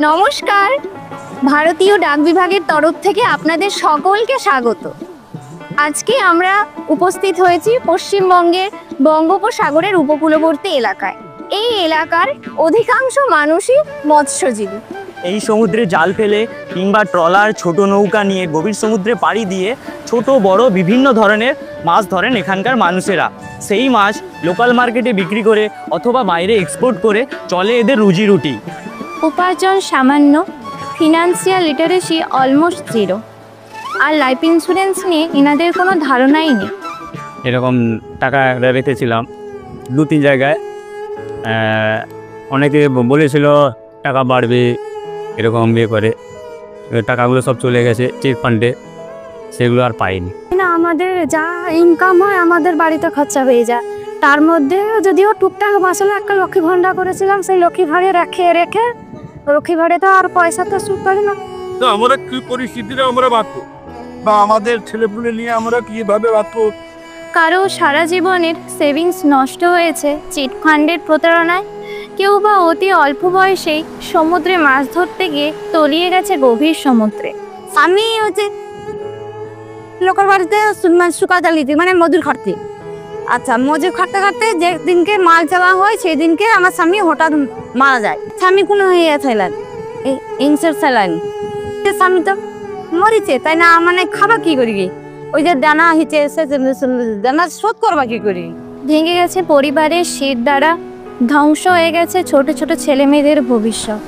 নমস্কার, ভারতীয় ডাক বিভাগের তরফ থেকে আপনাদের সকলকে স্বাগত। আজকে আমরা উপস্থিত হয়েছি পশ্চিমবঙ্গের বঙ্গোপসাগরের উপকূলবর্তী এলাকায়। এই এলাকার অধিকাংশ মানুষই মৎস্যজীবী। এই সমুদ্রে জাল ফেলে কিংবা ট্রলার, ছোট নৌকা নিয়ে গভীর সমুদ্রে পাড়ি দিয়ে ছোট বড় বিভিন্ন ধরনের মাছ ধরেন এখানকার মানুষেরা। সেই মাছ লোকাল মার্কেটে বিক্রি করে অথবা বাইরে এক্সপোর্ট করে চলে এদের রুজি রুটি। উপার্জন সামান্য, ফিনান্সিয়াল লিটারেসি অলমোস্ট জিরো, আর লাইফ ইন্স্যুরেন্স নিয়ে এনাদের কোনো ধারণাই নেই। এরকম টাকা রেখেছিলাম 2-3 জায়গায়, অনেকে বলেছিল টাকা বাড়বে, এরকম বিয়ে করে টাকাগুলো সব চলে গেছে চিট ফান্ডে, সেগুলো আর পাইনি। না, আমাদের যা ইনকাম হয় আমাদের বাড়িতে খরচা হয়ে যায়। তার মধ্যে যদিও টুকটাক মশলা একটা লক্ষ্মী ভাণ্ডার করেছিলাম, সেই লক্ষ্মী ভাড়ে রেখে লক্ষ্মী ভাড়ে তো আর পয়সা তো সুদ পারি না। তো আমরা কি পরিস্থিতিতে আমরা বাঁচবো, বা আমাদের ছেলেপুলে নিয়ে আমরা কিভাবে বাঁচবো? কারো সারা জীবনের সেভিংস নষ্ট হয়েছে চিট ফান্ডের প্রতারণায়, কেউ বা অতি অল্প বয়সেই সমুদ্রে মাছ ধরতে গিয়ে তলিয়ে গেছে গভীর সমুদ্রে। আমি হচ্ছে লোকের বাড়িতে শুকা চালিয়েছি, মানে মজুর খাটতে। আচ্ছা, মজুর খাটতে খাটতে যে দিনকে মাল চাওয়া হয় সেই দিনকে আমার স্বামী হঠাৎ মারা যায়। স্বামী কোনো ইয়ে ছিলেন, ইনসের ছিলেন, স্বামী তো মরিছে, তাই না? মানে খাবা কি করি, ওই যে দানা হিচে দানা শোধ করবা কি করি? ভেঙে গেছে পরিবারের শীত দ্বারা, ধ্বংস হয়ে গেছে ছোট ছোট ছেলে মেয়েদের ভবিষ্যৎ।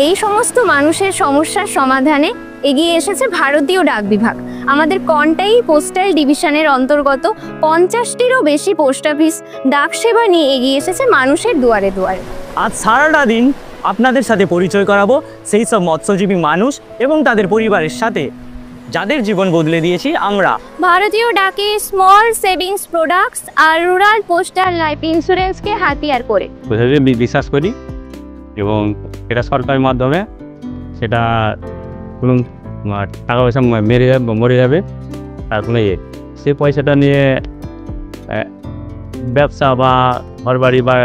এই সমস্ত মানুষের সমস্যার সমাধানে এগিয়ে এসেছে ভারতীয় ডাক বিভাগ। আমাদের কন্টাই পোস্টাল ডিভিশনের অন্তর্গত 50টিরও বেশি পোস্ট অফিস ডাক সেবা নিয়ে এগিয়ে এসেছে মানুষের দুয়ারে দুয়ারে। আজ সারাটা দিন আপনাদের সাথে পরিচয় করাবো সেই সব মৎস্যজীবী মানুষ এবং তাদের পরিবারের সাথে, যাদের জীবন বদলে দিয়েছি আমরা। ভারতীয় ডাকে স্মল সেভিংস প্রোডাক্টস আর রুরাল পোস্টাল লাইফ ইন্স্যুরেন্সকে হাতিয়ার করে বিশ্বাস করি, এবং এটা সরকারের মাধ্যমে সেটা কোনো টাকা পয়সা মরে যাবে, তার কোনো সেই পয়সাটা নিয়ে ব্যবসা বা ঘর বাড়ি বা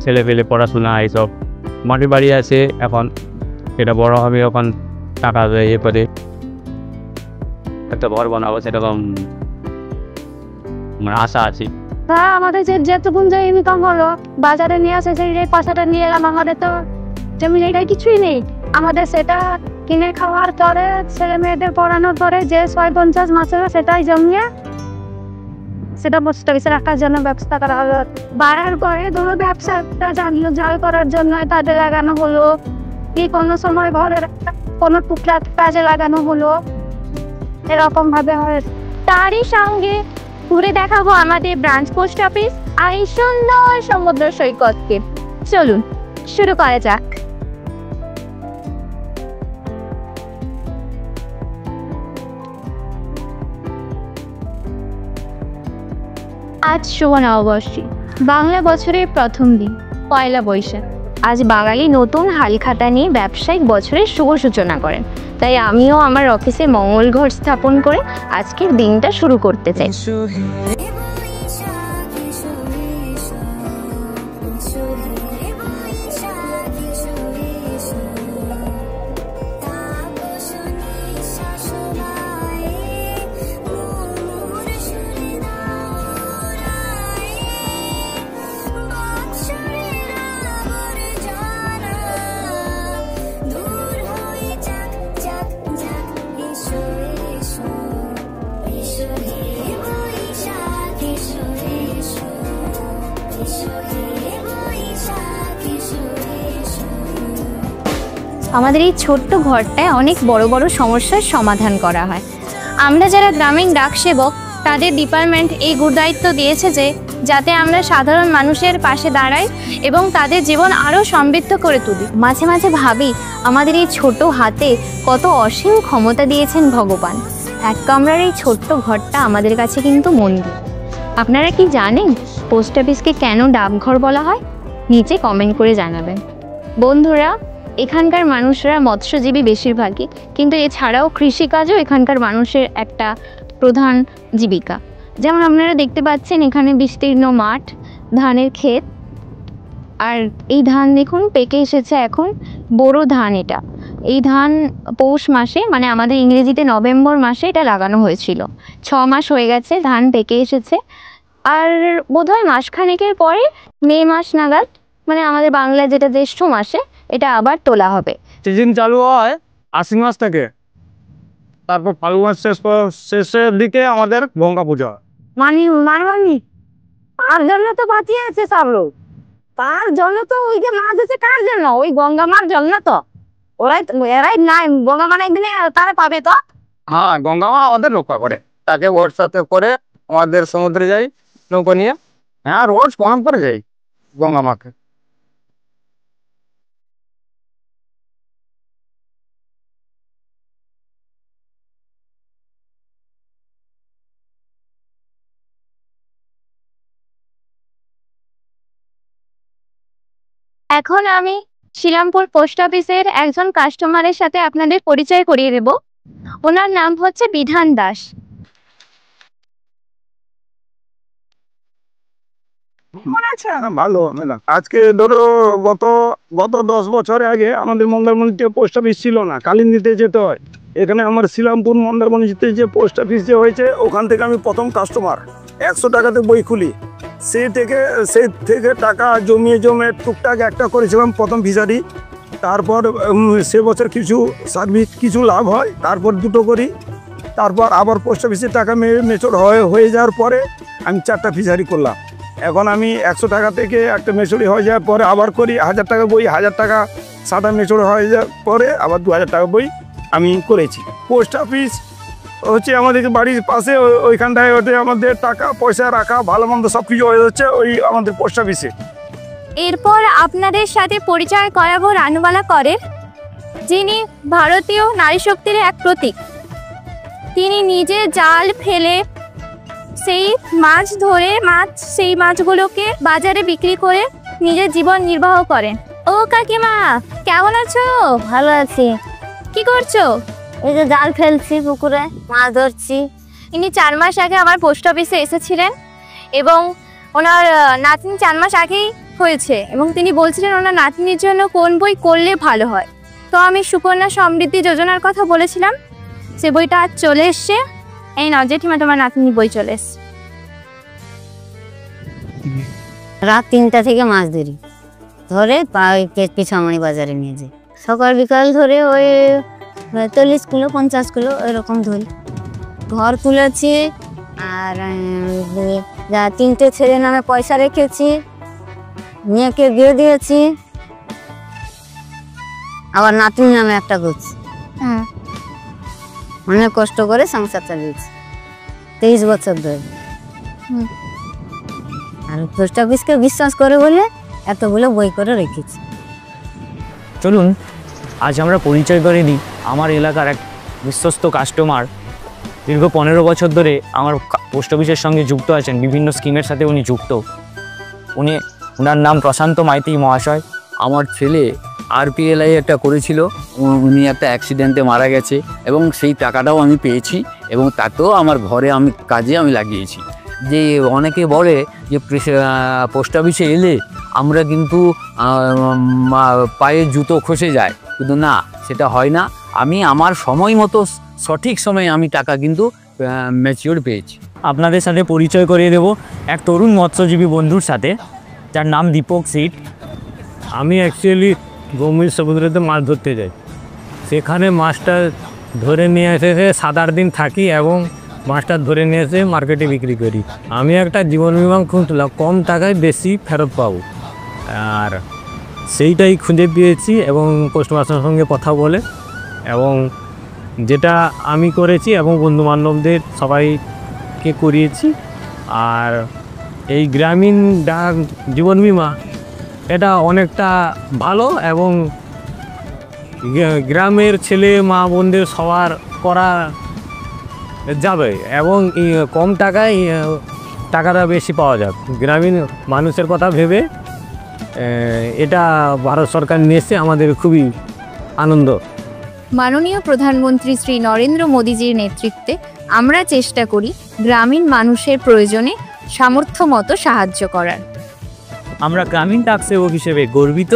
ছেলে পেলে পড়াশোনা এইসব, মাটির বাড়ি আছে এখন, সেটা বড় হবে, এখন টাকা করে একটা ঘর বানাবো, সেরকম মানে আশা আছে। তা আমাদের যেটুকুন যে ইনকাম হলো বাজারে নিয়ে আসে, সেই পয়সাটা নিয়ে এলাম। আমাদের তো জমি জায়গা কিছুই নেই, আমাদের সেটা কিনে খাওয়ার পরে ছেলে মেয়েদের পড়ানোর পরে যে 50 মাসে সেটাই জমিয়ে সেটা পোস্ট অফিসে রাখার জন্য ব্যবস্থা করা হলো। বাড়ার পরে ধরো ব্যবসাটা জাল করার জন্য তাদের লাগানো হলো, কি কোনো সময় ঘরের কোনো টুকরা কাজে লাগানো হলো, এরকম ভাবে হয়। তারই সঙ্গে ঘুরে দেখাবো আমাদের ব্রাঞ্চ পোস্ট অফিস আর এই সুন্দর সমুদ্র সৈকতকে। চলুন শুরু করা যাক। আজ শুভ নববর্ষে, বাংলা বছরের প্রথম দিন, পয়লা বৈশাখ। আজ বাঙালি নতুন হালখাতা নিয়ে ব্যবসায়িক বছরের শুভ সূচনা করেন। তাই আমিও আমার অফিসে মঙ্গল ঘট স্থাপন করে আজকের দিনটা শুরু করতে চাই। আমাদের এই ছোট্ট ঘরটায় অনেক বড় বড় সমস্যার সমাধান করা হয়। আমরা যারা গ্রামীণ ডাক সেবক, তাদের ডিপার্টমেন্ট এই গুরুদায়িত্ব দিয়েছে যে যাতে আমরা সাধারণ মানুষের পাশে দাঁড়াই এবং তাদের জীবন আরও সমৃদ্ধ করে তুলি। মাঝে মাঝে ভাবি আমাদের এই ছোট হাতে কত অসীম ক্ষমতা দিয়েছেন ভগবান। এক কামরার এই ছোট্ট ঘরটা আমাদের কাছে কিন্তু মন্দির। আপনারা কি জানেন পোস্ট অফিসকে কেন ডাকঘর বলা হয়? নিচে কমেন্ট করে জানাবেন। বন্ধুরা, এখানকার মানুষরা মৎস্যজীবী বেশিরভাগই, কিন্তু এছাড়াও কৃষিকাজও এখানকার মানুষের একটা প্রধান জীবিকা। যেমন আপনারা দেখতে পাচ্ছেন এখানে বিস্তীর্ণ মাঠ, ধানের ক্ষেত, আর এই ধান দেখুন পেকে এসেছে এখন, বোরো ধান এটা। এই ধান পৌষ মাসে, মানে আমাদের ইংরেজিতে নভেম্বর মাসে এটা লাগানো হয়েছিল। 6 মাস হয়ে গেছে, ধান পেকে এসেছে। আর বোধহয় মাসখানেকের পরে মে মাস নাগাদ, মানে আমাদের বাংলায় যেটা জ্যৈষ্ঠ মাসে, এটা আবার তোলা হবে। সিজন চালু হয় আশ্বিন মাস থেকে, তারপর ফাল্গুন মাস শেষের দিকে আমাদের গঙ্গা পুজো হয়। মানবানি তার জন্য তো বাঁচিয়ে আছে সব লোক, তার জন্য তো ওই যে মাছ আছে কার জন্য? ওই গঙ্গা মার জন্য তো। এরাই নাই গঙ্গা মানে একদিনে তারা পাবে তো। হ্যাঁ, গঙ্গা মা আমাদের রক্ষা করে, তাকে ভরসাতে করে আমাদের সমুদ্রে যাই নৌকো নিয়ে। হ্যাঁ, রোজ প্রণাম করে যাই গঙ্গা মাকে। এখন আমি শ্রীরামপুর পোস্ট অফিসের একজন কাস্টমারের সাথে আপনাদের পরিচয় করিয়ে দেব। ওনার নাম হচ্ছে বিধান দাস। ভালো ম্যাডাম। আজকে ধরো গত গত 10 বছর আগে আমাদের মন্দারমণিতে পোস্ট অফিস ছিল না, কালিন্দিতে যেতে হয়। এখানে আমার শ্রীরামপুর মন্দারমণিতে যে পোস্ট অফিস যে হয়েছে, ওখান থেকে আমি প্রথম কাস্টমার। 100 টাকাতে বই খুলি। সে থেকে টাকা জমিয়ে টুকটাক একটা করেছিলাম প্রথম ফিশারি। তারপর সে বছর কিছু সার্ভিস কিছু লাভ হয়, তারপর দুটো করি। তারপর আবার পোস্ট অফিসে টাকা মেচুর হয়ে যাওয়ার পরে আমি 4টা ফিশারি করলাম। এখন আমি 100 টাকা থেকে একটা মেচুরি হয়ে যাওয়ার পরে আবার করি 1000 টাকা বই। 1000 টাকা সাদা মেচুর হয়ে যাওয়ার পরে আবার 2000 টাকা বই আমি করেছি। পোস্ট অফিস হচ্ছে আমাদের বাড়ির পাশে, ওইখানটায় ওটা আমাদের টাকা পয়সা রাখা ভালো মন্দ সব কিছু হয়ে যাচ্ছে ওই আমাদের পোস্ট অফিসে। এরপর আপনাদের সাথে পরিচয় করাবো রানুবালা করের, যিনি ভারতীয় নারী শক্তির এক প্রতীক। তিনি নিজে জাল ফেলে সেই মাছ ধরে সেই মাছগুলোকে বাজারে বিক্রি করে নিজের জীবন নির্বাহ করেন। ও কাকিমা, কেমন আছো? ভালো আছি। কি করছো? এই যে জাল ফেলছি, পুকুরে মাছ ধরছি। ইনি 4 মাস আগে আমার পোস্ট অফিসে এসেছিলেন এবং ওনার নাতনি 4 মাস আগেই হয়েছে, এবং তিনি বলছিলেন ওনার নাতনির জন্য কোন বই করলে ভালো হয়। তো আমি সুকন্যা সমৃদ্ধি যোজনার কথা বলেছিলাম, সে বইটা আজ চলে এসছে। এই নাও জেঠিমা, তোমার নাতনি বই চলে এসছে। রাত 3টা থেকে মাছ ধরে পিছামণি বাজারে নিয়ে যাই। সকাল বিকাল ধরে ওই 40 কিলো 50 কিলো এরকম ধরি। ঘর তুলেছি, আর যা 3টে ছেলে নামে পয়সা রেখেছি, মেয়েকে বিয়ে দিয়েছি, আবার নাতনি নামে একটা করছি। অনেক কষ্ট করে সংসার চালিয়েছি 23 বছর ধরে। আর পোস্ট অফিসকে বিশ্বাস করে বলে এতগুলো বই করে রেখেছি। চলুন আজ আমরা পরিচয় করে দিই আমার এলাকার এক বিশ্বস্ত কাস্টমার। দীর্ঘ 15 বছর ধরে আমার পোস্ট অফিসের সঙ্গে যুক্ত আছেন, বিভিন্ন স্কিমের সাথে উনি যুক্ত। ওনার নাম প্রশান্ত মাইতি মহাশয়। আমার ছেলে RPLI একটা করেছিল, উনি একটা অ্যাক্সিডেন্টে মারা গেছে এবং সেই টাকাটাও আমি পেয়েছি এবং তাতেও আমার ঘরে কাজে আমি লাগিয়েছি। যে অনেকে বলে যে পোস্ট অফিসে এলে আমরা কিন্তু পায়ে জুতো খসে যায়, কিন্তু না, সেটা হয় না। আমি আমার সময় মতো সঠিক সময়ে আমি টাকা কিন্তু ম্যাচিওর পেয়েছি। আপনাদের সাথে পরিচয় করিয়ে দেব এক তরুণ মৎস্যজীবী বন্ধুর সাথে, যার নাম দীপক সিট। আমি অ্যাকচুয়ালি গম্ভীর সমুদ্রেতে মাছ ধরতে যাই, সেখানে মাছটা ধরে নিয়ে এসে 7-8 দিন থাকি এবং মাছটা ধরে নিয়ে এসে মার্কেটে বিক্রি করি। আমি একটা জীবন বিমা খুঁজলাম, কম টাকায় বেশি ফেরত পাবো, আর সেইটাই খুঁজে পেয়েছি এবং পোস্টমাস্টারের সঙ্গে কথা বলে এবং যেটা আমি করেছি এবং বন্ধুবান্ধবদের সবাইকে করিয়েছি। আর এই গ্রামীণ ডাক জীবন বিমা এটা অনেকটা ভালো এবং গ্রামের ছেলে মা বোনদের সবার করা যাবে এবং কম টাকায় টাকাটা বেশি পাওয়া যাবে। গ্রামীণ মানুষের কথা ভেবে এটা ভারত সরকার নিয়ে এসছে, আমাদের খুবই আনন্দ। মাননীয় প্রধানমন্ত্রী শ্রী নরেন্দ্র মোদীজির নেতৃত্বে আমরা চেষ্টা করি গ্রামীণ মানুষের প্রয়োজনে সামর্থ্য মতো সাহায্য করার। আমরা গ্রামীণ ডাক সেবক হিসেবে গর্বিত।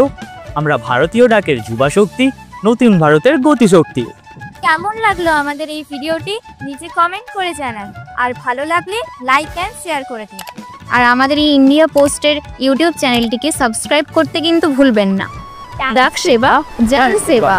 আমরা ভারতীয় ডাকের যুবা শক্তি, নতুন ভারতের গতিশক্তি। কেমন লাগলো আমাদের এই ভিডিওটি নিচে কমেন্ট করে জানান, আর ভালো লাগলে লাইক অ্যান্ড শেয়ার করে দিন। আর আমাদের এই ইন্ডিয়া পোস্টের ইউটিউব চ্যানেলটিকে সাবস্ক্রাইব করতে কিন্তু ভুলবেন না। ডাক সেবা জন সেবা।